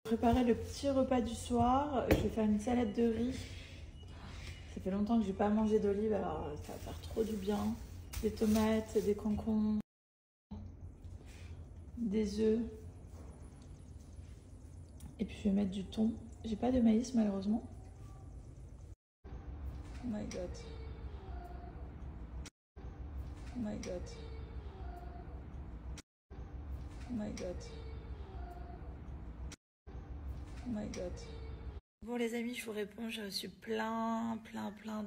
Préparer le petit repas du soir. Je vais faire une salade de riz. Ça fait longtemps que je n'ai pas mangé d'olive, alors ça va faire trop du bien. Des tomates, des concombres, des œufs. Et puis je vais mettre du thon. J'ai pas de maïs malheureusement. Oh my god. Oh my god. Oh my god. Oh my god. Bon les amis, je vous réponds, j'ai reçu plein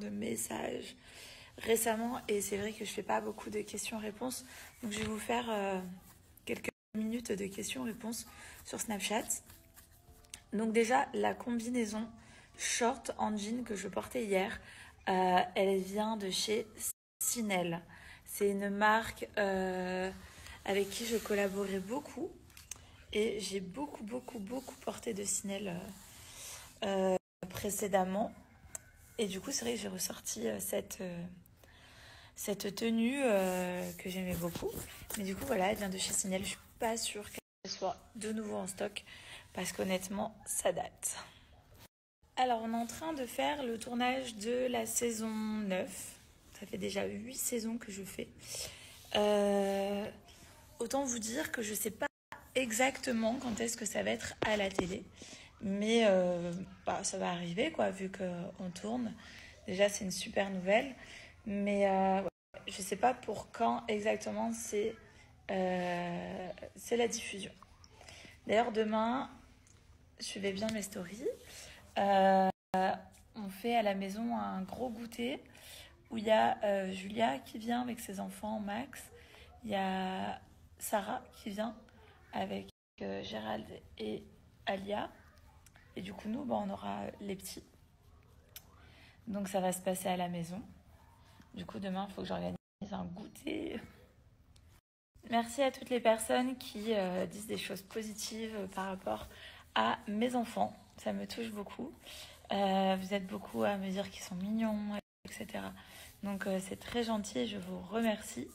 de messages récemment et c'est vrai que je fais pas beaucoup de questions-réponses. Donc je vais vous faire quelques minutes de questions-réponses sur Snapchat. Donc déjà, la combinaison short en jean que je portais hier, elle vient de chez Sinel. C'est une marque avec qui je collaborais beaucoup et j'ai beaucoup porté de Sinel précédemment. Et du coup, c'est vrai que j'ai ressorti cette tenue que j'aimais beaucoup. Mais du coup, voilà, elle vient de chez Sinel. Je suis pas sûre qu'elle soit de nouveau en stock parce qu'honnêtement, ça date. Alors, on est en train de faire le tournage de la saison 9. Ça fait déjà 8 saisons que je fais. Autant vous dire que je sais pas exactement quand est-ce que ça va être à la télé. Mais ça va arriver, quoi, vu qu'on tourne. Déjà, c'est une super nouvelle. Mais je sais pas pour quand exactement c'est la diffusion. D'ailleurs, demain, suivez bien mes stories. On fait à la maison un gros goûter où il y a Julia qui vient avec ses enfants, Max. Il y a Sarah qui vient avec Gérald et Alia. Et du coup, nous, on aura les petits. Donc, ça va se passer à la maison. Du coup, demain, il faut que j'organise un goûter. Merci à toutes les personnes qui disent des choses positives par rapport à mes enfants. Ça me touche beaucoup. Vous êtes beaucoup à me dire qu'ils sont mignons, etc. Donc, c'est très gentil et je vous remercie.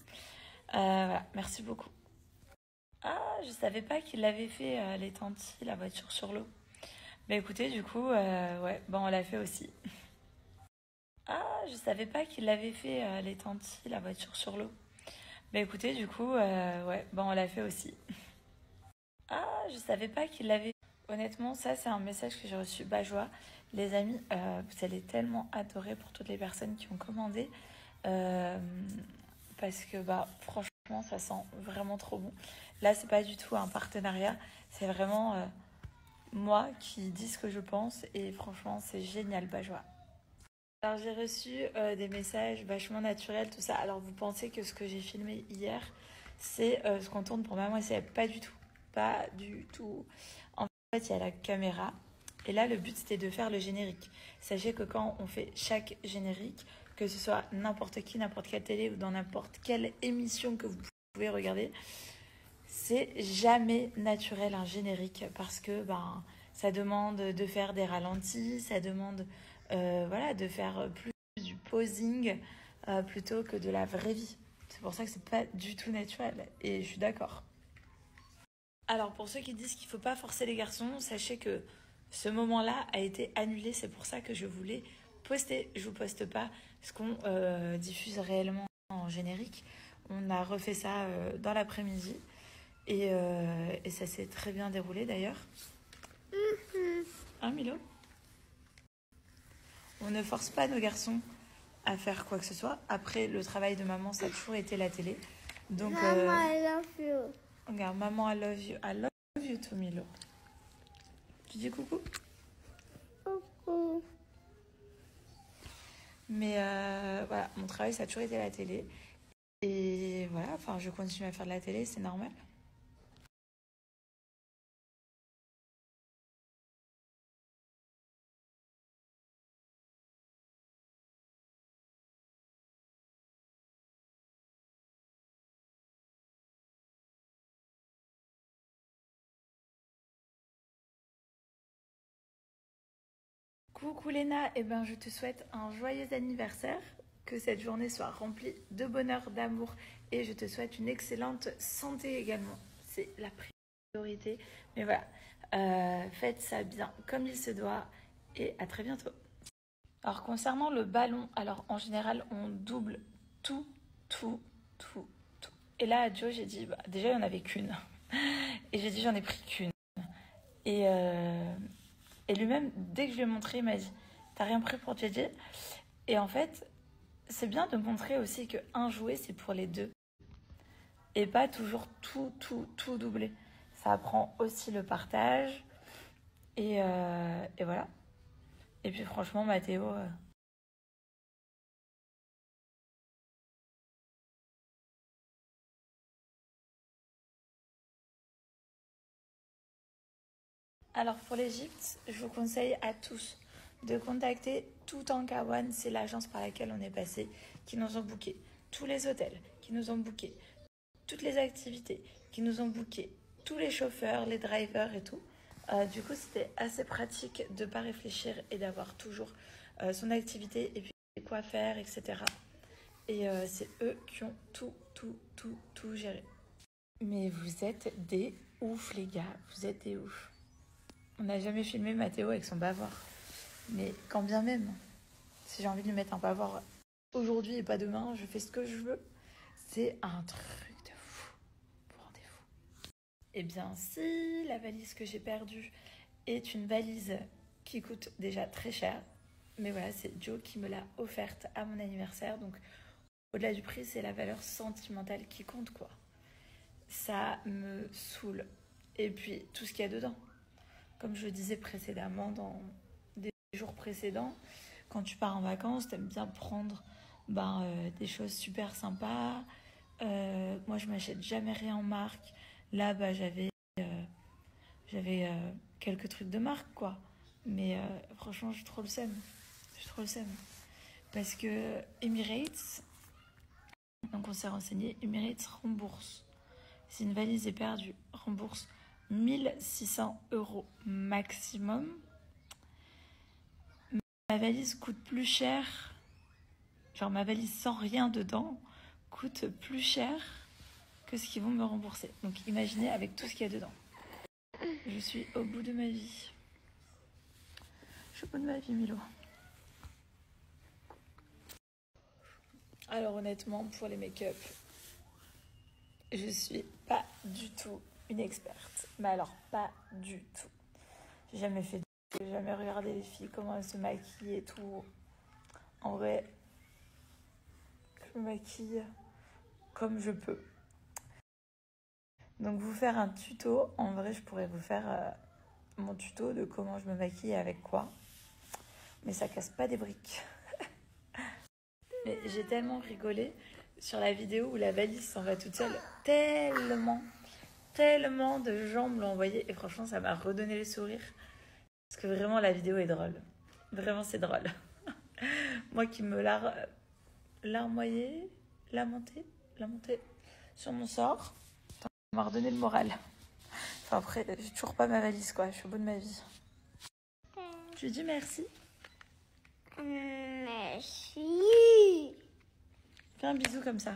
Voilà, merci beaucoup. Ah, je savais pas qu'il avait fait les Tantis, la voiture sur l'eau. Bah écoutez, du coup, on l'a fait aussi. Ah, je savais pas qu'il avait fait les Tantis, la voiture sur l'eau. Bah écoutez, du coup, on l'a fait aussi. Ah, je savais pas qu'il l'avait. Honnêtement, ça c'est un message que j'ai reçu Bajois. Les amis, vous allez tellement adorer pour toutes les personnes qui ont commandé. Parce que franchement, ça sent vraiment trop bon. Là, c'est pas du tout un partenariat. C'est vraiment moi qui dis ce que je pense. Et franchement, c'est génial, Bajois. Alors j'ai reçu des messages vachement naturels, tout ça. Alors vous pensez que ce que j'ai filmé hier, c'est ce qu'on tourne pour Maman et Célèbre? Pas du tout. Pas du tout. En fait, il y a la caméra. Et là, le but, c'était de faire le générique. Sachez que quand on fait chaque générique, que ce soit n'importe qui, n'importe quelle télé ou dans n'importe quelle émission que vous pouvez regarder, c'est jamais naturel un générique parce que ça demande de faire des ralentis, ça demande de faire plus du posing plutôt que de la vraie vie. C'est pour ça que c'est pas du tout naturel et je suis d'accord. Alors pour ceux qui disent qu'il ne faut pas forcer les garçons, sachez que ce moment-là a été annulé, c'est pour ça que je voulais poster. Je ne vous poste pas ce qu'on diffuse réellement en générique. On a refait ça dans l'après-midi et ça s'est très bien déroulé d'ailleurs. Hein Milo? On ne force pas nos garçons à faire quoi que ce soit. Après, le travail de maman, ça a toujours été la télé. Donc, Maman, I love you. Regarde, maman, I love you. I love you too, Milo. Tu dis coucou? Coucou. Mais voilà, mon travail, ça a toujours été la télé. Et voilà, je continue à faire de la télé, c'est normal. Coucou Léna, je te souhaite un joyeux anniversaire, que cette journée soit remplie de bonheur, d'amour et je te souhaite une excellente santé également. C'est la priorité. Mais voilà, Faites ça bien comme il se doit et à très bientôt. Alors concernant le ballon, alors en général on double tout. Et là à Joe j'ai dit, bah, déjà il n'y en avait qu'une. Et j'ai dit j'en ai pris qu'une. Et lui-même, dès que je lui ai montré, il m'a dit, t'as rien pris pour JJ? Et en fait, c'est bien de montrer aussi qu'un jouet c'est pour les deux. Et pas toujours tout doubler. Ça apprend aussi le partage. Et voilà. Et puis franchement, Mathéo... Alors pour l'Égypte, je vous conseille à tous de contacter Toutankhawan, c'est l'agence par laquelle on est passé, qui nous ont booké tous les hôtels, qui nous ont booké toutes les activités, qui nous ont booké tous les chauffeurs, les drivers et tout. Du coup, c'était assez pratique de ne pas réfléchir et d'avoir toujours son activité et puis quoi faire, etc. Et c'est eux qui ont tout géré. Mais vous êtes des oufs, les gars. Vous êtes des oufs. On n'a jamais filmé Mathéo avec son bavoir. Mais quand bien même, si j'ai envie de lui mettre un bavoir aujourd'hui et pas demain, je fais ce que je veux. C'est un truc de fou. Vous rendez-vous. Eh bien, si la valise que j'ai perdue est une valise qui coûte déjà très cher, mais voilà, c'est Joe qui me l'a offerte à mon anniversaire. Donc, au-delà du prix, c'est la valeur sentimentale qui compte, quoi. Ça me saoule. Et puis, tout ce qu'il y a dedans. Comme je le disais précédemment, dans des jours précédents, quand tu pars en vacances, t'aimes bien prendre des choses super sympas. Moi, je m'achète jamais rien en marque. Là, j'avais quelques trucs de marque, quoi. Mais franchement, j'ai trop le seum. Parce que Emirates, donc on s'est renseigné, Emirates rembourse. Si une valise est perdue, rembourse 1600 € maximum. Ma valise coûte plus cher, genre ma valise sans rien dedans coûte plus cher que ce qu'ils vont me rembourser. Donc imaginez avec tout ce qu'il y a dedans. Je suis au bout de ma vie. Je suis au bout de ma vie, Milo. Alors honnêtement, pour les make-up, je suis pas du tout une experte. Mais alors pas du tout. J'ai jamais regardé les filles, comment elles se maquillent et tout. En vrai, je me maquille comme je peux. Donc vous faire un tuto, en vrai je pourrais vous faire mon tuto de comment je me maquille et avec quoi. Mais ça casse pas des briques. Mais j'ai tellement rigolé sur la vidéo où la valise s'en va toute seule. Tellement de gens me l'ont envoyé. Et franchement ça m'a redonné le sourire. Parce que vraiment la vidéo est drôle. Vraiment c'est drôle. Moi qui me larmoyé, lamenté sur mon sort. Ça m'a redonné le moral. Enfin après, j'ai toujours pas ma valise quoi, je suis au bout de ma vie. Tu dis merci? Merci. Fais un bisou comme ça.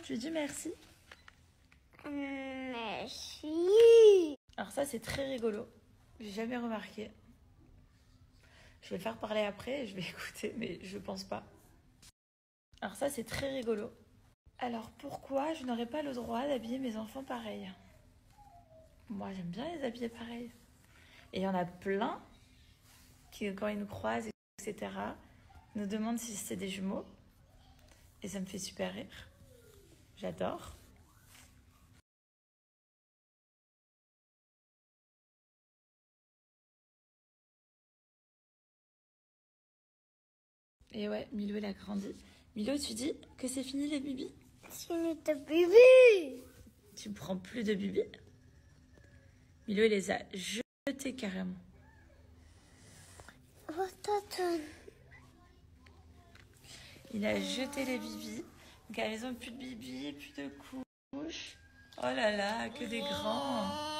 Tu dis merci? Merci. Alors ça c'est très rigolo. J'ai jamais remarqué. Je vais le faire parler après, je vais écouter, mais je pense pas. Alors ça c'est très rigolo. Alors pourquoi je n'aurais pas le droit d'habiller mes enfants pareil? Moi j'aime bien les habiller pareil. Et il y en a plein qui, quand ils nous croisent, etc., nous demandent si c'est des jumeaux. Et ça me fait super rire. J'adore. Et ouais, Milo, il a grandi. Milo, tu dis que c'est fini les bibis? Fini de bébé. Tu prends plus de bibis? Milo, il les a jetés carrément. Il a jeté les bibis. Donc à la maison, plus de bibis, plus de couches. Oh là là, que des grands.